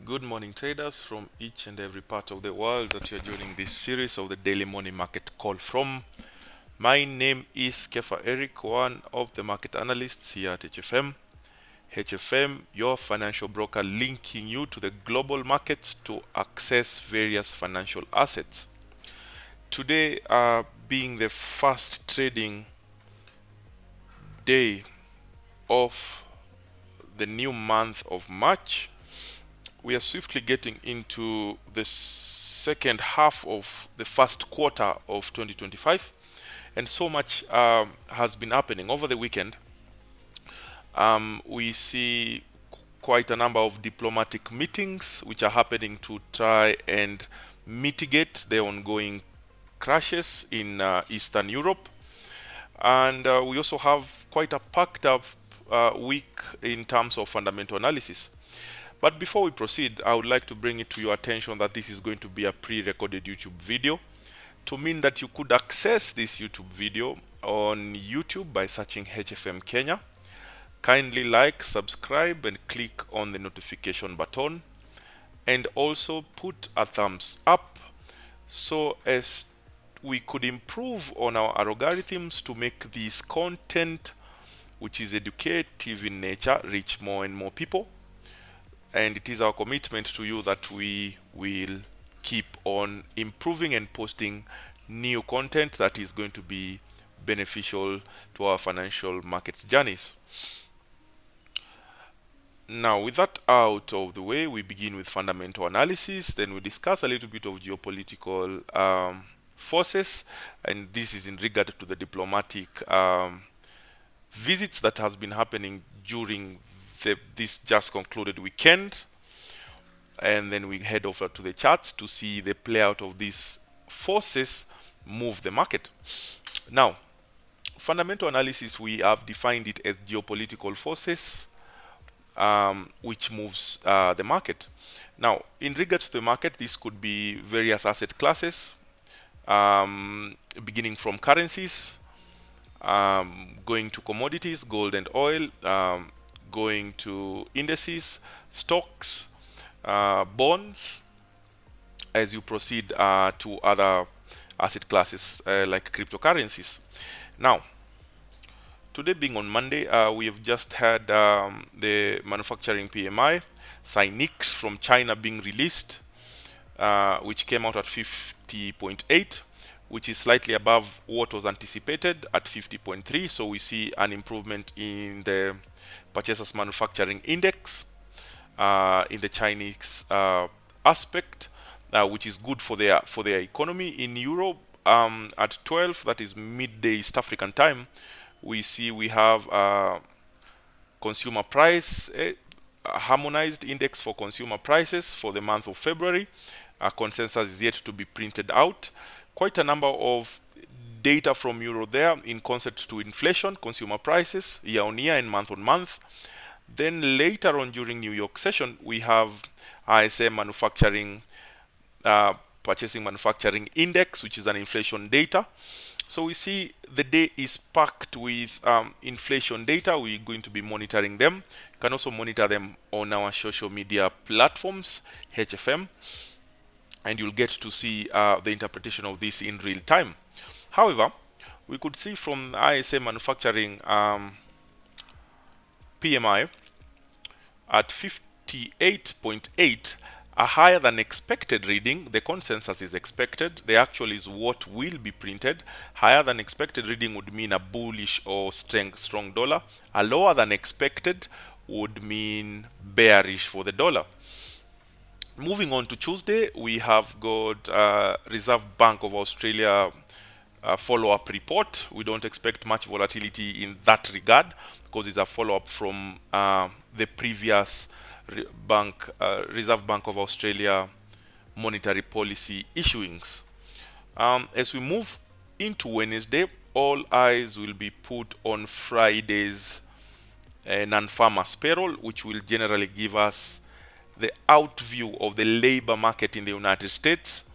Good morning, traders from each and every part of the world that you're joining this series of the Daily Morning Market Call from. My name is Kefa Eric, one of the market analysts here at HFM. HFM, your financial broker, linking you to the global markets to access various financial assets. Today, being the first trading day of the new month of March, we are swiftly getting into the second half of the first quarter of 2025, and so much has been happening over the weekend. We see quite a number of diplomatic meetings which are happening to try and mitigate the ongoing crashes in Eastern Europe, and we also have quite a packed up week in terms of fundamental analysis. But before we proceed, I would like to bring it to your attention that this is going to be a pre-recorded YouTube video, to mean that you could access this YouTube video on YouTube by searching HFM Kenya. Kindly like, subscribe, and click on the notification button, and also put a thumbs up so as we could improve on our algorithms to make this content, which is educative in nature, reach more and more people. And it is our commitment to you that we will keep on improving and posting new content that is going to be beneficial to our financial markets journeys. Now, with that out of the way, we begin with fundamental analysis. Then we discuss a little bit of geopolitical forces, and this is in regard to the diplomatic visits that has been happening during this just concluded weekend. And then we head over to the charts to see the play out of these forces move the market. Now, fundamental analysis, we have defined it as geopolitical forces which moves the market. Now, in regards to the market, this could be various asset classes, beginning from currencies, going to commodities, gold and oil, going to indices, stocks, bonds, as you proceed to other asset classes like cryptocurrencies. Now, today being on Monday, we have just had the manufacturing PMI, SINIX from China being released, which came out at 50.8, which is slightly above what was anticipated at 50.3. So we see an improvement in the purchasers manufacturing index in the Chinese aspect, which is good for their economy. In Europe, at 12, that is midday East African time, we have consumer price, harmonized index for consumer prices for the month of February. Consensus is yet to be printed out. Quite a number of data from Euro there in concept to inflation, consumer prices, year on year and month on month. Then later on during New York session, we have ISM manufacturing, purchasing manufacturing index, which is an inflation data. So we see the day is packed with inflation data. We're going to be monitoring them. You can also monitor them on our social media platforms, HFM, and you'll get to see the interpretation of this in real time. However, we could see from ISM manufacturing PMI at 58.8, a higher than expected reading. The consensus is expected. The actual is what will be printed. Higher than expected reading would mean a bullish or strong dollar. A lower than expected would mean bearish for the dollar. Moving on to Tuesday, we have got Reserve Bank of Australia follow-up report. We don't expect much volatility in that regard because it's a follow-up from the previous Reserve Bank of Australia monetary policy issuings. As we move into Wednesday, all eyes will be put on Friday's non-farmers payroll, which will generally give us the out view of the labor market in the United States,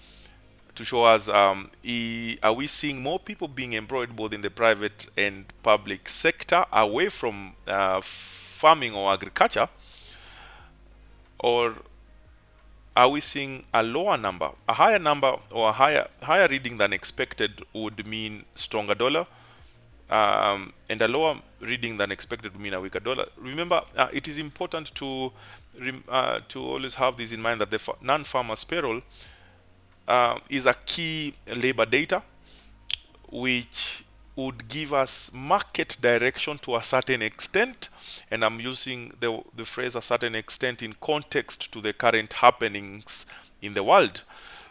to show us are we seeing more people being employed both in the private and public sector away from farming or agriculture, or are we seeing a lower number? A higher number or a higher reading than expected would mean stronger dollar, and a lower reading than expected would mean a weaker dollar. Remember, it is important to always have this in mind that the non-farmers payroll is a key labor data which would give us market direction to a certain extent, and I'm using the phrase a certain extent in context to the current happenings in the world.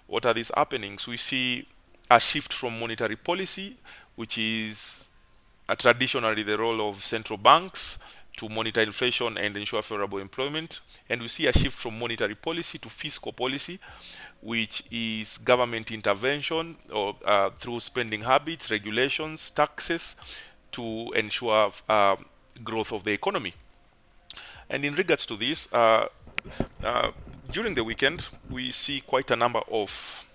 What are these happenings? We see a shift from monetary policy, which is traditionally the role of central banks, to monitor inflation and ensure favorable employment. And we see a shift from monetary policy to fiscal policy, which is government intervention or through spending habits, regulations, taxes to ensure growth of the economy. And in regards to this, uh, during the weekend, we see quite a number of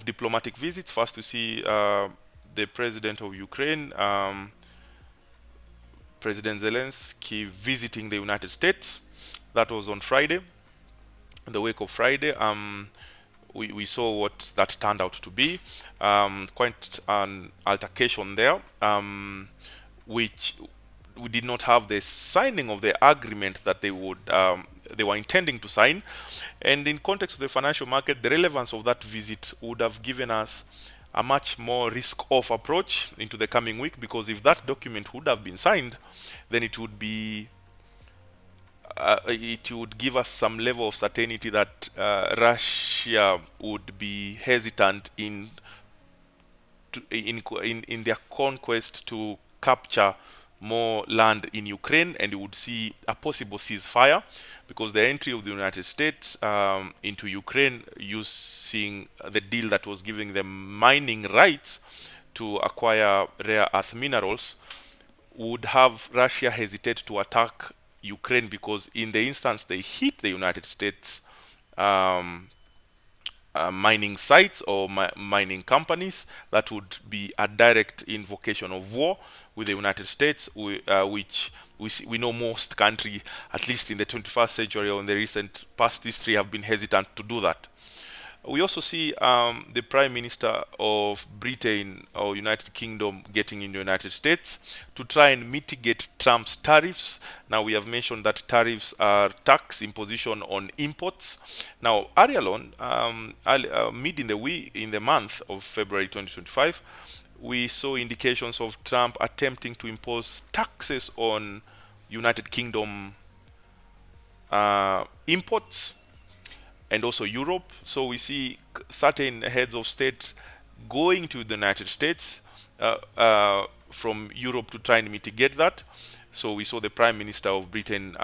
diplomatic visits. First, we see the president of Ukraine, President Zelensky, visiting the United States. That was on Friday. In the wake of Friday, we saw what that turned out to be. Quite an altercation there, which we did not have the signing of the agreement that they were intending to sign. And in context of the financial market, the relevance of that visit would have given us a much more risk-off approach into the coming week, because if that document would have been signed, then it would give us some level of certainty that Russia would be hesitant in their conquest to capture more land in Ukraine, and you would see a possible ceasefire, because the entry of the United States into Ukraine using the deal that was giving them mining rights to acquire rare earth minerals would have Russia hesitate to attack Ukraine, because in the instance they hit the United States um, mining sites or mining companies, that would be a direct invocation of war with the United States, which we know most countries, at least in the 21st century or in the recent past history, have been hesitant to do that. We also see the Prime Minister of Britain or United Kingdom getting in the United States to try and mitigate Trump's tariffs. Now, we have mentioned that tariffs are tax imposition on imports. Now, earlier on, mid in the month of February 2025, we saw indications of Trump attempting to impose taxes on United Kingdom imports and also Europe. So we see certain heads of state going to the United States from Europe to try and mitigate that. So we saw the Prime Minister of Britain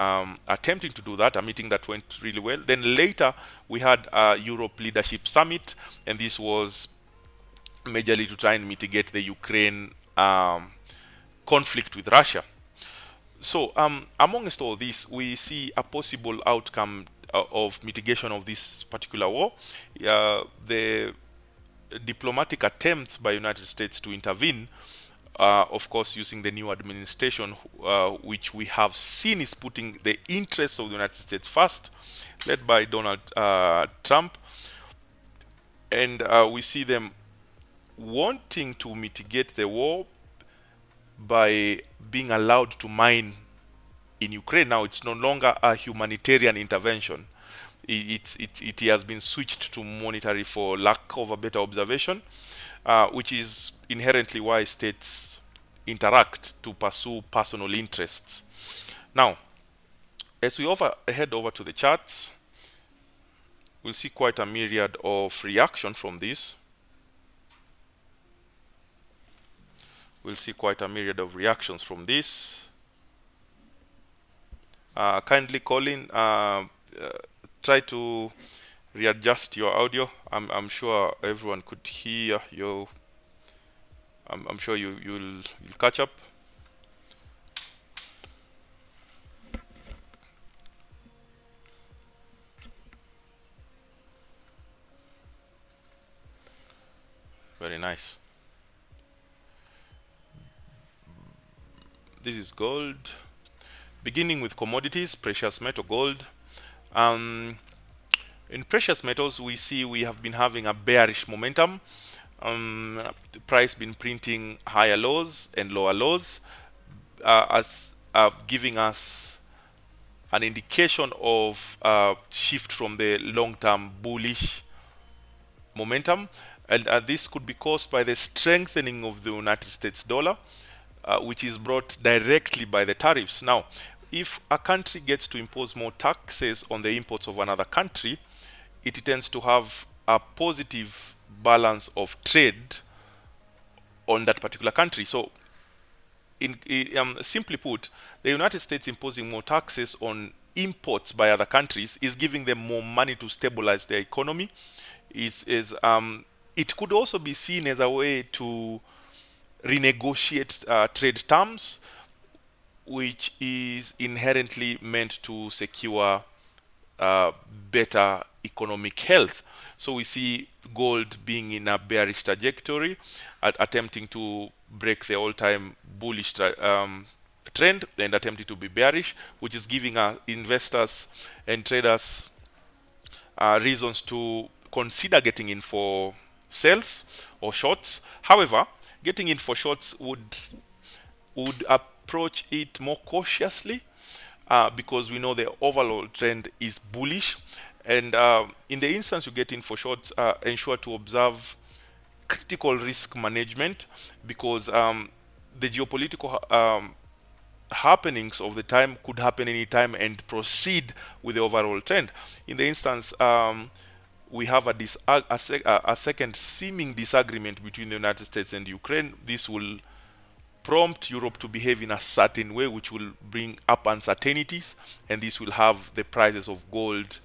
attempting to do that, a meeting that went really well. Then later we had a Europe Leadership Summit, and this was majorly to try and mitigate the Ukraine conflict with Russia. So, amongst all this, we see a possible outcome of mitigation of this particular war. The diplomatic attempts by United States to intervene, of course, using the new administration, which we have seen is putting the interests of the United States first, led by Donald Trump, and we see them wanting to mitigate the war by being allowed to mine in Ukraine. Now it's no longer a humanitarian intervention. It has been switched to monetary, for lack of a better observation, which is inherently why states interact to pursue personal interests. Now, as we head over to the charts, we'll see quite a myriad of reaction from this. We'll see quite a myriad of reactions from this. Kindly, Colin, try to readjust your audio. I'm sure everyone could hear you. I'm sure you'll catch up. Very nice. This is gold. Beginning with commodities, precious metal gold. In precious metals, we see we have been having a bearish momentum. The price been printing higher lows and lower lows, as giving us an indication of shift from the long-term bullish momentum, and this could be caused by the strengthening of the United States dollar, which is brought directly by the tariffs. Now, if a country gets to impose more taxes on the imports of another country, it tends to have a positive balance of trade on that particular country. So, simply put, the United States imposing more taxes on imports by other countries is giving them more money to stabilize their economy. It could also be seen as a way to renegotiate trade terms, which is inherently meant to secure uh, better economic health. So we see gold being in a bearish trajectory, attempting to break the all-time bullish trend and attempting to be bearish, which is giving investors and traders reasons to consider getting in for sales or shorts. However, getting in for shorts would approach it more cautiously, because we know the overall trend is bullish. And in the instance you get in for shorts, ensure to observe critical risk management, because the geopolitical happenings of the time could happen anytime and proceed with the overall trend. In the instance, we have a second seeming disagreement between the United States and Ukraine. This will prompt Europe to behave in a certain way, which will bring up uncertainties, and this will have the prices of gold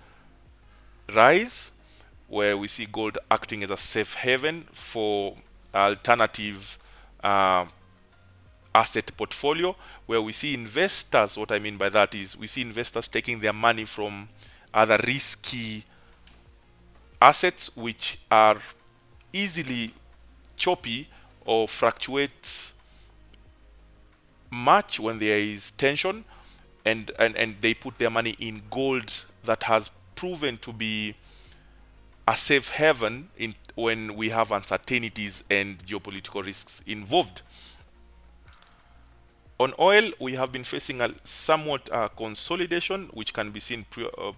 rise, where we see gold acting as a safe haven for alternative uh, asset portfolio, where we see investors. What I mean by that is we see investors taking their money from other risky assets which are easily choppy or fluctuates much when there is tension, and they put their money in gold that has proven to be a safe haven in when we have uncertainties and geopolitical risks involved. On oil, we have been facing a somewhat consolidation, which can be seen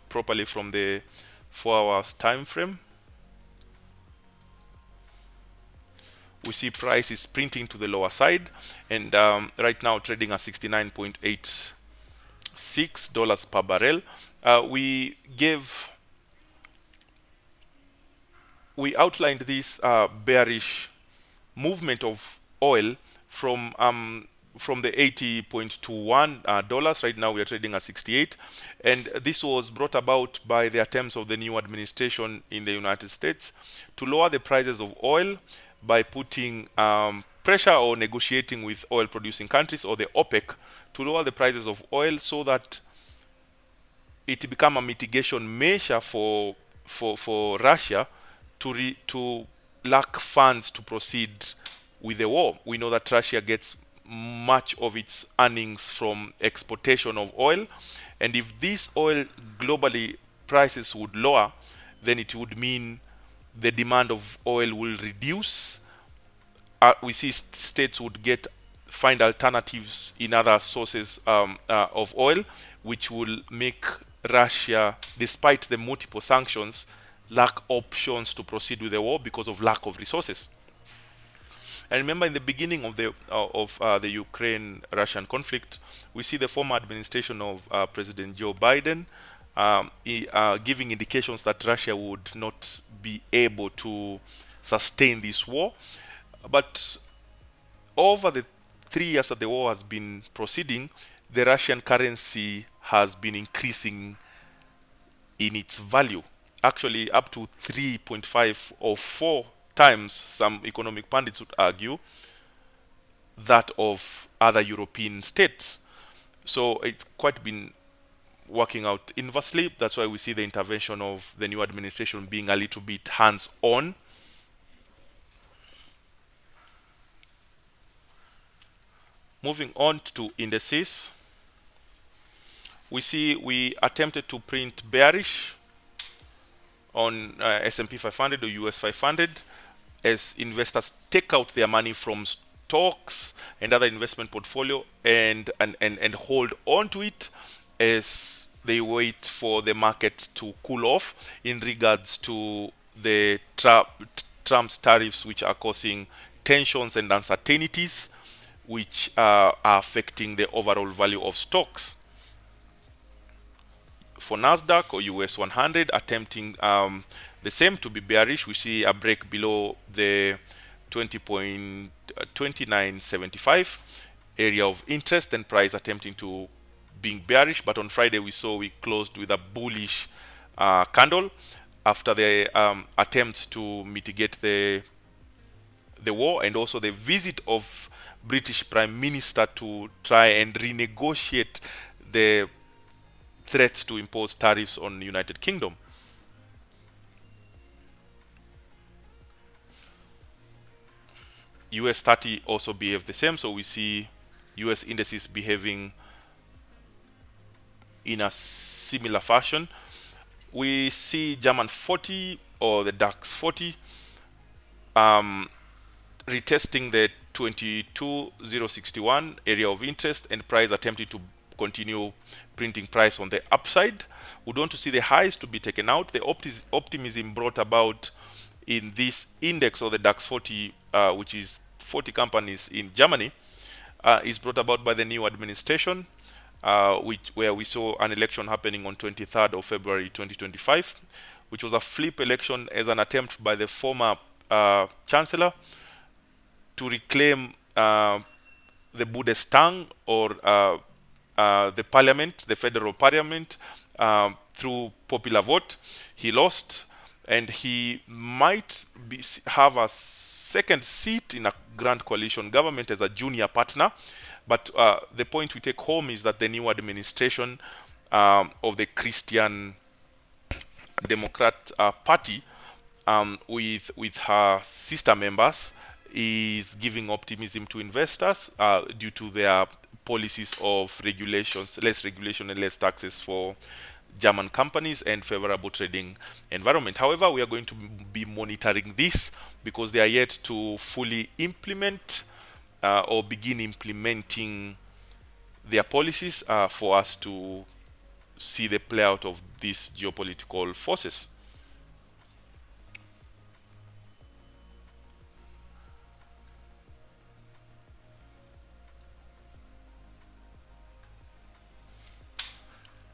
properly from the 4 hours time frame. We see price is printing to the lower side, and right now trading at $69.86 per barrel. We outlined this bearish movement of oil from the 80.21 dollars. Right now we are trading at 68, and this was brought about by the attempts of the new administration in the United States to lower the prices of oil by putting pressure or negotiating with oil producing countries or the OPEC to lower the prices of oil, so that it become a mitigation measure for Russia to lack funds to proceed with the war. We know that Russia gets much of its earnings from exportation of oil, and if this oil globally prices would lower, then it would mean the demand of oil will reduce. We see states would find alternatives in other sources of oil, which will make Russia, despite the multiple sanctions, lack options to proceed with the war because of lack of resources. And remember, in the beginning of the Ukraine-Russian conflict, we see the former administration of President Joe Biden giving indications that Russia would not be able to sustain this war. But over the 3 years that the war has been proceeding, the Russian currency has been increasing in its value, actually up to 3.5 or 4 times, some economic pundits would argue, that of other European states. So it's quite been working out inversely. That's why we see the intervention of the new administration being a little bit hands-on. Moving on to indices, we see we attempted to print bearish on S&P 500 or US 500 as investors take out their money from stocks and other investment portfolio and hold on to it as they wait for the market to cool off in regards to the Trump's tariffs, which are causing tensions and uncertainties, which are affecting the overall value of stocks. For Nasdaq or US 100, attempting the same to be bearish. We see a break below the 20.2975 area of interest, and price attempting to being bearish. But on Friday we saw we closed with a bullish candle after the attempts to mitigate the war, and also the visit of British Prime Minister to try and renegotiate the threats to impose tariffs on the United Kingdom. US 30 also behaved the same, so we see US indices behaving in a similar fashion. We see German 40 or the DAX 40 retesting the 22,061 area of interest, and price attempting to continue printing price on the upside. We want to see the highs to be taken out. The optimism brought about in this index, or the DAX 40, which is 40 companies in Germany, is brought about by the new administration, where we saw an election happening on 23rd of February 2025, which was a flip election as an attempt by the former chancellor to reclaim the Bundestag, or the parliament, the federal parliament, through popular vote. He lost, and he might have a second seat in a grand coalition government as a junior partner. But the point we take home is that the new administration of the Christian Democrat Party, with her sister members, is giving optimism to investors due to their policies of regulations, less regulation and less taxes for German companies, and favorable trading environment. However, we are going to be monitoring this because they are yet to fully implement or begin implementing their policies for us to see the play out of these geopolitical forces.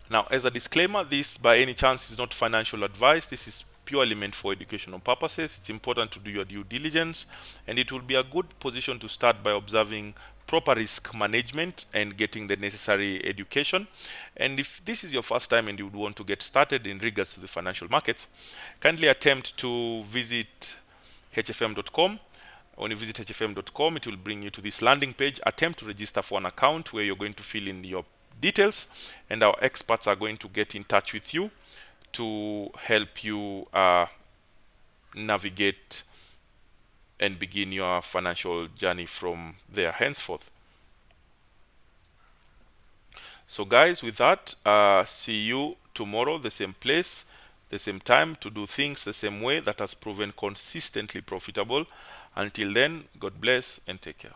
Now, as a disclaimer, this by any chance is not financial advice. This is purely meant for educational purposes. It's important to do your due diligence, and it will be a good position to start by observing proper risk management and getting the necessary education. And if this is your first time and you would want to get started in regards to the financial markets, kindly attempt to visit hfm.com. When you visit hfm.com, it will bring you to this landing page. Attempt to register for an account where you're going to fill in your details, and our experts are going to get in touch with you to help you navigate and begin your financial journey from there henceforth. So guys, with that, see you tomorrow, the same place, the same time, to do things the same way that has proven consistently profitable. Until then, God bless and take care.